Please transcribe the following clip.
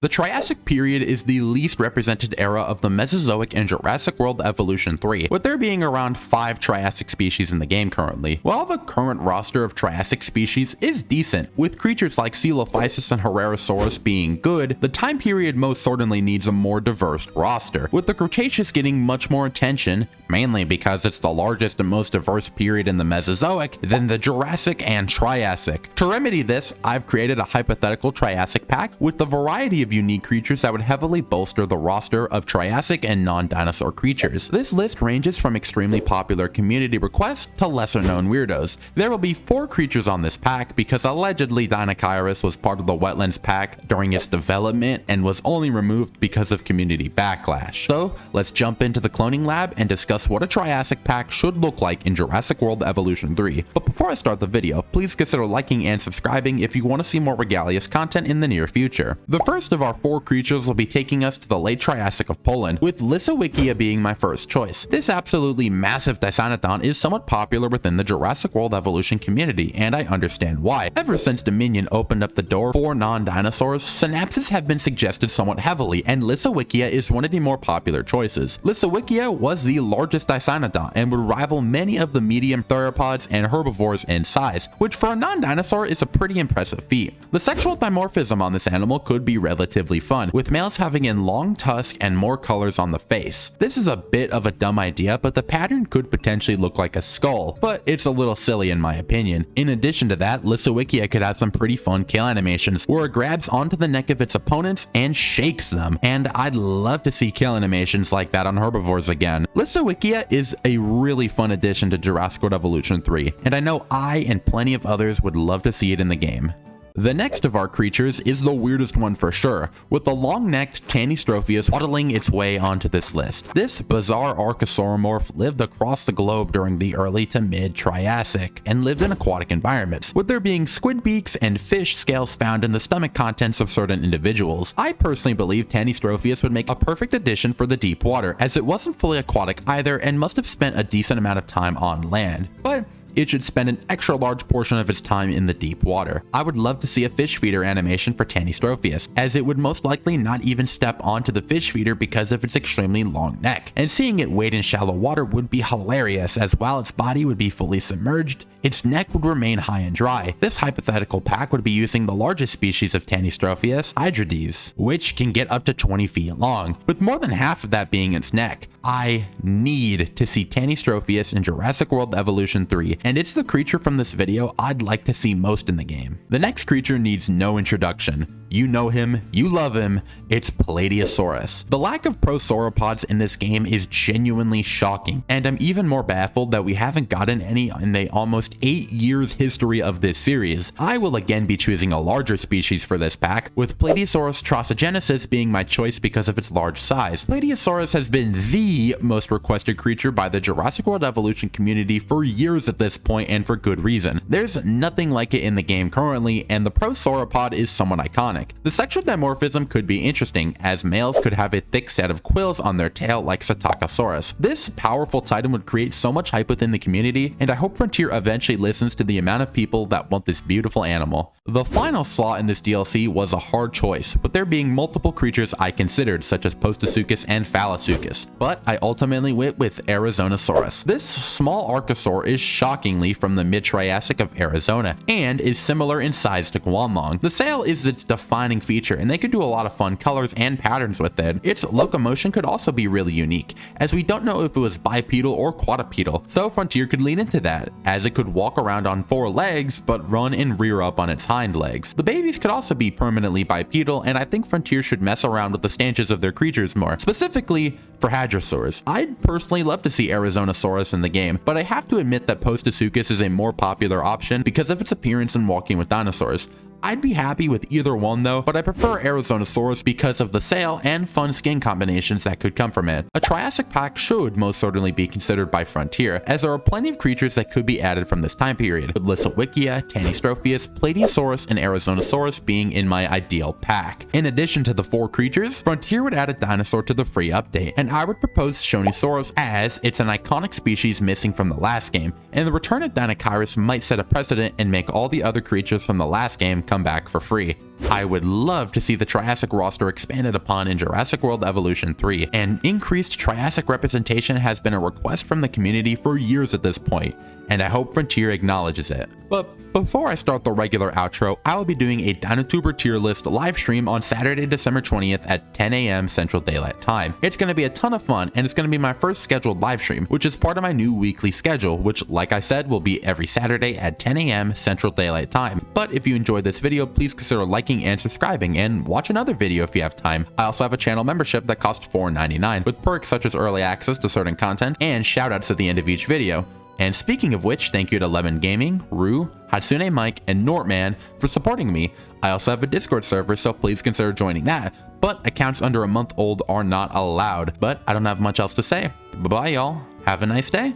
The Triassic period is the least represented era of the Mesozoic and Jurassic World Evolution 3, with there being around 5 Triassic species in the game currently. While the current roster of Triassic species is decent, with creatures like Coelophysis and Herrerasaurus being good, the time period most certainly needs a more diverse roster, with the Cretaceous getting much more attention, mainly because it's the largest and most diverse period in the Mesozoic, than the Jurassic and Triassic. To remedy this, I've created a hypothetical Triassic pack with the variety of unique creatures that would heavily bolster the roster of Triassic and non-dinosaur creatures. This list ranges from extremely popular community requests to lesser known weirdos. There will be 4 creatures on this pack because allegedly Dinochirus was part of the Wetlands pack during its development and was only removed because of community backlash. So let's jump into the cloning lab and discuss what a Triassic pack should look like in Jurassic World Evolution 3. But before I start the video, please consider liking and subscribing if you want to see more Regalious content in the near future. The first of our 4 creatures will be taking us to the late Triassic of Poland, with Lissowikia being my first choice. This absolutely massive Dicynodon is somewhat popular within the Jurassic World Evolution community, and I understand why. Ever since Dominion opened up the door for non-dinosaurs, synapses have been suggested somewhat heavily, and Lissowikia is one of the more popular choices. Lissowikia was the largest Dicynodon and would rival many of the medium theropods and herbivores in size, which for a non-dinosaur is a pretty impressive feat. The sexual dimorphism on this animal could be relatively fun, with males having a long tusk and more colors on the face. This is a bit of a dumb idea, but the pattern could potentially look like a skull, but it's a little silly in my opinion. In addition to that, Lissowikia could have some pretty fun kill animations where it grabs onto the neck of its opponents and shakes them, and I'd love to see kill animations like that on herbivores again. Lissowikia is a really fun addition to Jurassic World Evolution 3, and I know I and plenty of others would love to see it in the game. The next of our creatures is the weirdest one for sure, with the long-necked Tanystropheus waddling its way onto this list. This bizarre archosauromorph lived across the globe during the early to mid-Triassic, and lived in aquatic environments, with there being squid beaks and fish scales found in the stomach contents of certain individuals. I personally believe Tanystropheus would make a perfect addition for the deep water, as it wasn't fully aquatic either and must have spent a decent amount of time on land. But it should spend an extra large portion of its time in the deep water. I would love to see a fish feeder animation for Tanystropheus, as it would most likely not even step onto the fish feeder because of its extremely long neck, and seeing it wade in shallow water would be hilarious, as while its body would be fully submerged, its neck would remain high and dry. This hypothetical pack would be using the largest species of Tanystropheus, Hydrides, which can get up to 20 feet long, with more than half of that being its neck. I need to see Tanystropheus in Jurassic World Evolution 3, and it's the creature from this video I'd like to see most in the game. The next creature needs no introduction. You know him, you love him, it's Plateosaurus. The lack of prosauropods in this game is genuinely shocking, and I'm even more baffled that we haven't gotten any in the almost 8 years history of this series. I will again be choosing a larger species for this pack, with Plateosaurus trossogenesis being my choice because of its large size. Plateosaurus has been the most requested creature by the Jurassic World Evolution community for years at this point, and for good reason. There's nothing like it in the game currently, and the prosauropod is somewhat iconic. The sexual dimorphism could be interesting, as males could have a thick set of quills on their tail like Psittacosaurus. This powerful titan would create so much hype within the community, and I hope Frontier eventually listens to the amount of people that want this beautiful animal. The final slot in this DLC was a hard choice, with there being multiple creatures I considered, such as Postosuchus and Phallosuchus, but I ultimately went with Arizonosaurus. This small archosaur is shockingly from the mid-Triassic of Arizona, and is similar in size to Guanlong. The sail is its defining feature, and they could do a lot of fun colors and patterns with it. Its locomotion could also be really unique, as we don't know if it was bipedal or quadrupedal, so Frontier could lean into that, as it could walk around on 4 legs, but run and rear up on its hind legs. The babies could also be permanently bipedal, and I think Frontier should mess around with the stanches of their creatures more, specifically for hadrosaurs. I'd personally love to see Arizonosaurus in the game, but I have to admit that Postosuchus is a more popular option because of its appearance in Walking with Dinosaurs. I'd be happy with either one though, but I prefer Arizonosaurus because of the sail and fun skin combinations that could come from it. A Triassic pack should most certainly be considered by Frontier, as there are plenty of creatures that could be added from this time period, with Lissowikia, Tanystropheus, Plateosaurus, and Arizonosaurus being in my ideal pack. In addition to the 4 creatures, Frontier would add a dinosaur to the free update, and I would propose Shonisaurus, as it's an iconic species missing from the last game, and the return of Dinochirus might set a precedent and make all the other creatures from the last game come back for free. I would love to see the Triassic roster expanded upon in Jurassic World Evolution 3, and increased Triassic representation has been a request from the community for years at this point, and I hope Frontier acknowledges it. But before I start the regular outro, I will be doing a Dinotuber tier list live stream on Saturday, December 20th at 10 a.m. Central Daylight Time. It's going to be a ton of fun, and it's going to be my first scheduled live stream, which is part of my new weekly schedule, which, like I said, will be every Saturday at 10 a.m. Central Daylight Time. But if you enjoyed this video, please consider liking and subscribing, and watch another video if you have time. I also have a channel membership that costs $4.99, with perks such as early access to certain content and shoutouts at the end of each video. And speaking of which, thank you to Lemon Gaming, Rue, Hatsune Mike, and Nortman for supporting me. I also have a Discord server, so please consider joining that. But accounts under a month old are not allowed. But I don't have much else to say. Bye bye, y'all. Have a nice day.